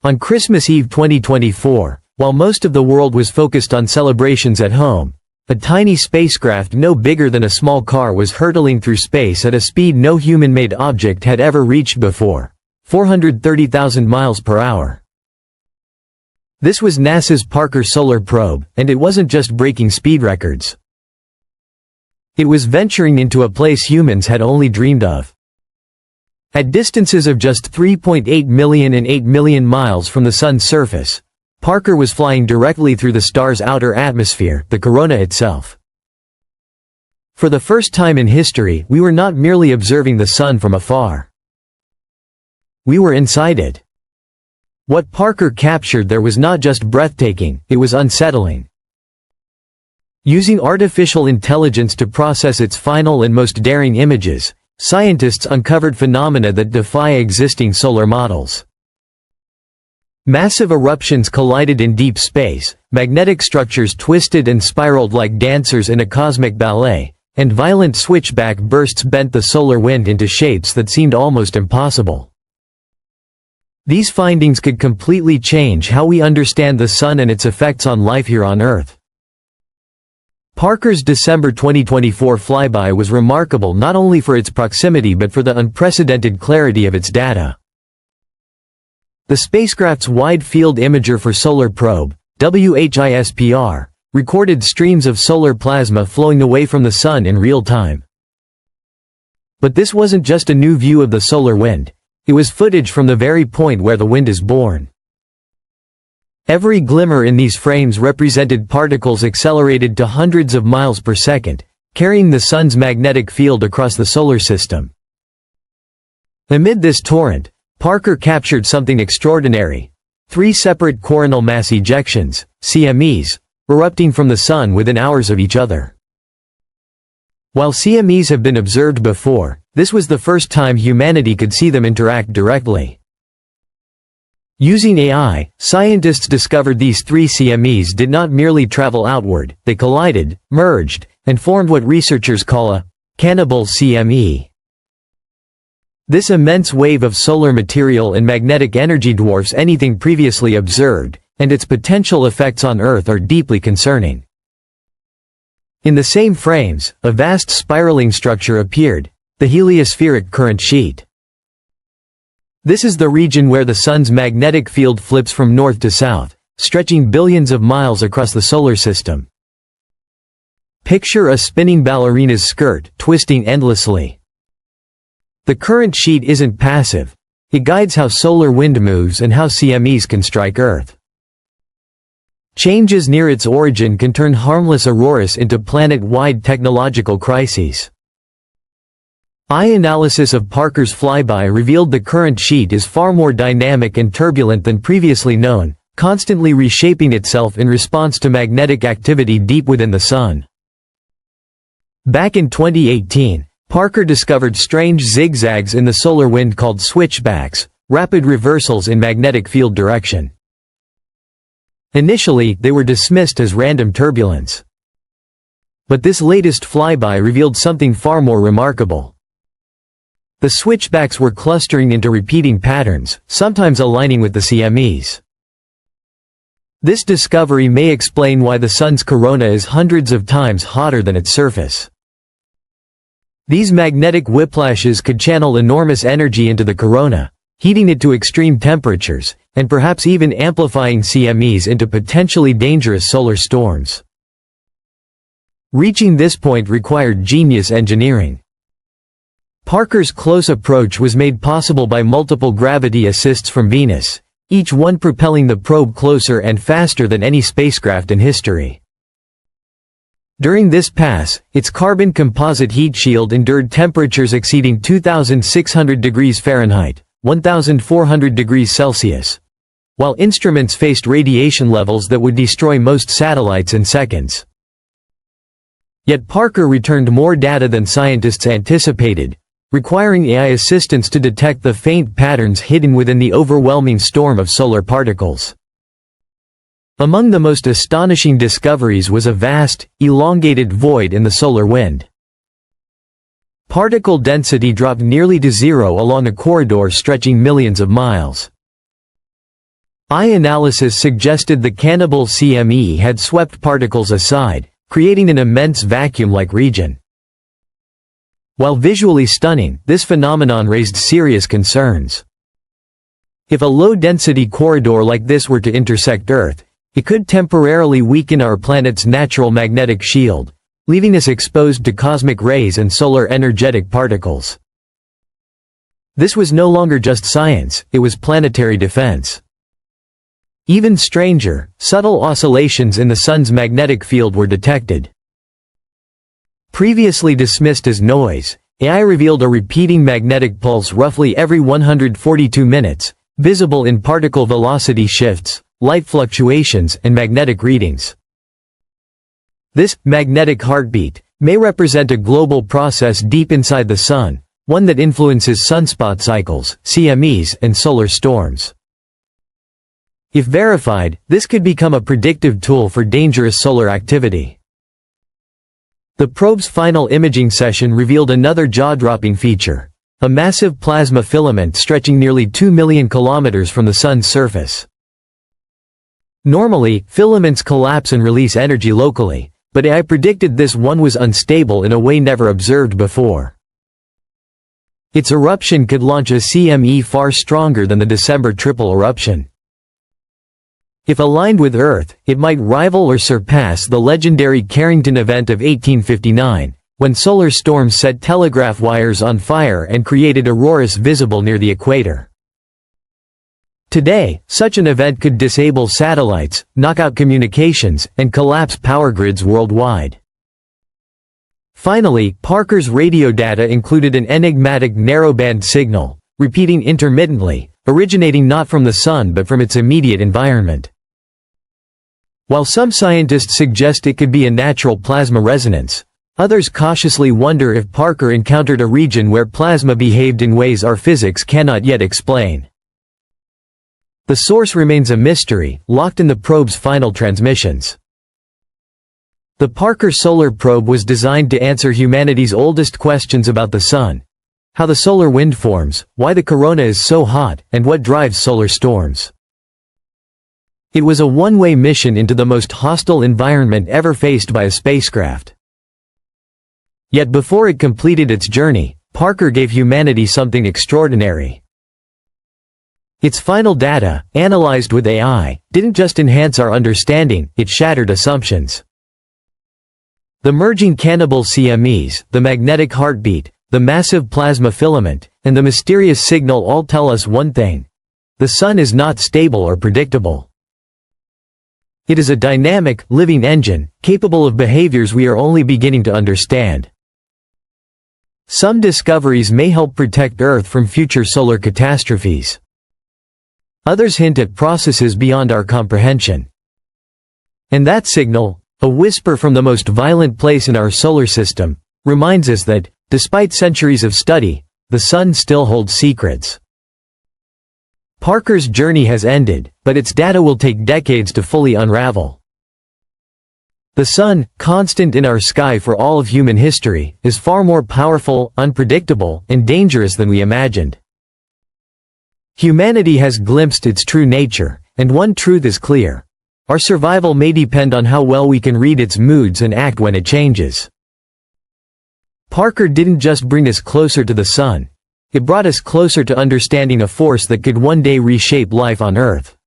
On Christmas Eve 2024, while most of the world was focused on celebrations at home, a tiny spacecraft no bigger than a small car was hurtling through space at a speed no human-made object had ever reached before, 430,000 miles per hour. This was NASA's Parker Solar Probe, and it wasn't just breaking speed records. It was venturing into a place humans had only dreamed of. At distances of just 3.8 million and 8 million miles from the Sun's surface, Parker was flying directly through the star's outer atmosphere, the corona itself. For the first time in history, we were not merely observing the Sun from afar. We were inside it. What Parker captured there was not just breathtaking, it was unsettling. Using artificial intelligence to process its final and most daring images, scientists uncovered phenomena that defy existing solar models. Massive eruptions collided in deep space, magnetic structures twisted and spiraled like dancers in a cosmic ballet, and violent switchback bursts bent the solar wind into shapes that seemed almost impossible. These findings could completely change how we understand the Sun and its effects on life here on Earth. Parker's December 2024 flyby was remarkable not only for its proximity but for the unprecedented clarity of its data. The spacecraft's Wide Field Imager for Solar Probe, WHISPR, recorded streams of solar plasma flowing away from the Sun in real time. But this wasn't just a new view of the solar wind, it was footage from the very point where the wind is born. Every glimmer in these frames represented particles accelerated to hundreds of miles per second, carrying the Sun's magnetic field across the solar system. Amid this torrent, Parker captured something extraordinary: 3 separate coronal mass ejections, CMEs, erupting from the Sun within hours of each other. While CMEs have been observed before, this was the first time humanity could see them interact directly. Using AI, scientists discovered these 3 CMEs did not merely travel outward, they collided, merged, and formed what researchers call a cannibal CME. This immense wave of solar material and magnetic energy dwarfs anything previously observed, and its potential effects on Earth are deeply concerning. In the same frames, a vast spiraling structure appeared, the heliospheric current sheet. This is the region where the Sun's magnetic field flips from north to south, stretching billions of miles across the solar system. Picture a spinning ballerina's skirt, twisting endlessly. The current sheet isn't passive, it guides how solar wind moves and how CMEs can strike Earth. Changes near its origin can turn harmless auroras into planet-wide technological crises. Eye analysis of Parker's flyby revealed the current sheet is far more dynamic and turbulent than previously known, constantly reshaping itself in response to magnetic activity deep within the Sun. Back in 2018, Parker discovered strange zigzags in the solar wind called switchbacks, rapid reversals in magnetic field direction. Initially, they were dismissed as random turbulence. But this latest flyby revealed something far more remarkable. The switchbacks were clustering into repeating patterns, sometimes aligning with the CMEs. This discovery may explain why the Sun's corona is hundreds of times hotter than its surface. These magnetic whiplashes could channel enormous energy into the corona, heating it to extreme temperatures, and perhaps even amplifying CMEs into potentially dangerous solar storms. Reaching this point required genius engineering. Parker's close approach was made possible by multiple gravity assists from Venus, each one propelling the probe closer and faster than any spacecraft in history. During this pass, its carbon composite heat shield endured temperatures exceeding 2,600 degrees Fahrenheit, 1,400 degrees Celsius, while instruments faced radiation levels that would destroy most satellites in seconds. Yet Parker returned more data than scientists anticipated, requiring AI assistance to detect the faint patterns hidden within the overwhelming storm of solar particles. Among the most astonishing discoveries was a vast, elongated void in the solar wind. Particle density dropped nearly to zero along a corridor stretching millions of miles. Eye analysis suggested the cannibal CME had swept particles aside, creating an immense vacuum-like region. While visually stunning, this phenomenon raised serious concerns. If a low-density corridor like this were to intersect Earth, it could temporarily weaken our planet's natural magnetic shield, leaving us exposed to cosmic rays and solar energetic particles. This was no longer just science, it was planetary defense. Even stranger, subtle oscillations in the Sun's magnetic field were detected. Previously dismissed as noise, AI revealed a repeating magnetic pulse roughly every 142 minutes, visible in particle velocity shifts, light fluctuations, and magnetic readings. This magnetic heartbeat may represent a global process deep inside the Sun, one that influences sunspot cycles, CMEs, and solar storms. If verified, this could become a predictive tool for dangerous solar activity. The probe's final imaging session revealed another jaw-dropping feature: a massive plasma filament stretching nearly 2 million kilometers from the Sun's surface. Normally, filaments collapse and release energy locally, but AI predicted this one was unstable in a way never observed before. Its eruption could launch a CME far stronger than the December triple eruption. If aligned with Earth, it might rival or surpass the legendary Carrington event of 1859, when solar storms set telegraph wires on fire and created auroras visible near the equator. Today, such an event could disable satellites, knock out communications, and collapse power grids worldwide. Finally, Parker's radio data included an enigmatic narrowband signal, repeating intermittently, originating not from the Sun but from its immediate environment. While some scientists suggest it could be a natural plasma resonance, others cautiously wonder if Parker encountered a region where plasma behaved in ways our physics cannot yet explain. The source remains a mystery, locked in the probe's final transmissions. The Parker Solar Probe was designed to answer humanity's oldest questions about the Sun: how the solar wind forms, why the corona is so hot, and what drives solar storms. It was a one-way mission into the most hostile environment ever faced by a spacecraft. Yet before it completed its journey, Parker gave humanity something extraordinary. Its final data, analyzed with AI, didn't just enhance our understanding, it shattered assumptions. The merging cannibal CMEs, the magnetic heartbeat, the massive plasma filament, and the mysterious signal all tell us one thing: the Sun is not stable or predictable. It is a dynamic, living engine, capable of behaviors we are only beginning to understand. Some discoveries may help protect Earth from future solar catastrophes. Others hint at processes beyond our comprehension. And that signal, a whisper from the most violent place in our solar system, reminds us that, despite centuries of study, the Sun still holds secrets. Parker's journey has ended, but its data will take decades to fully unravel. The Sun, constant in our sky for all of human history, is far more powerful, unpredictable, and dangerous than we imagined. Humanity has glimpsed its true nature, and one truth is clear: our survival may depend on how well we can read its moods and act when it changes. Parker didn't just bring us closer to the Sun, it brought us closer to understanding a force that could one day reshape life on Earth.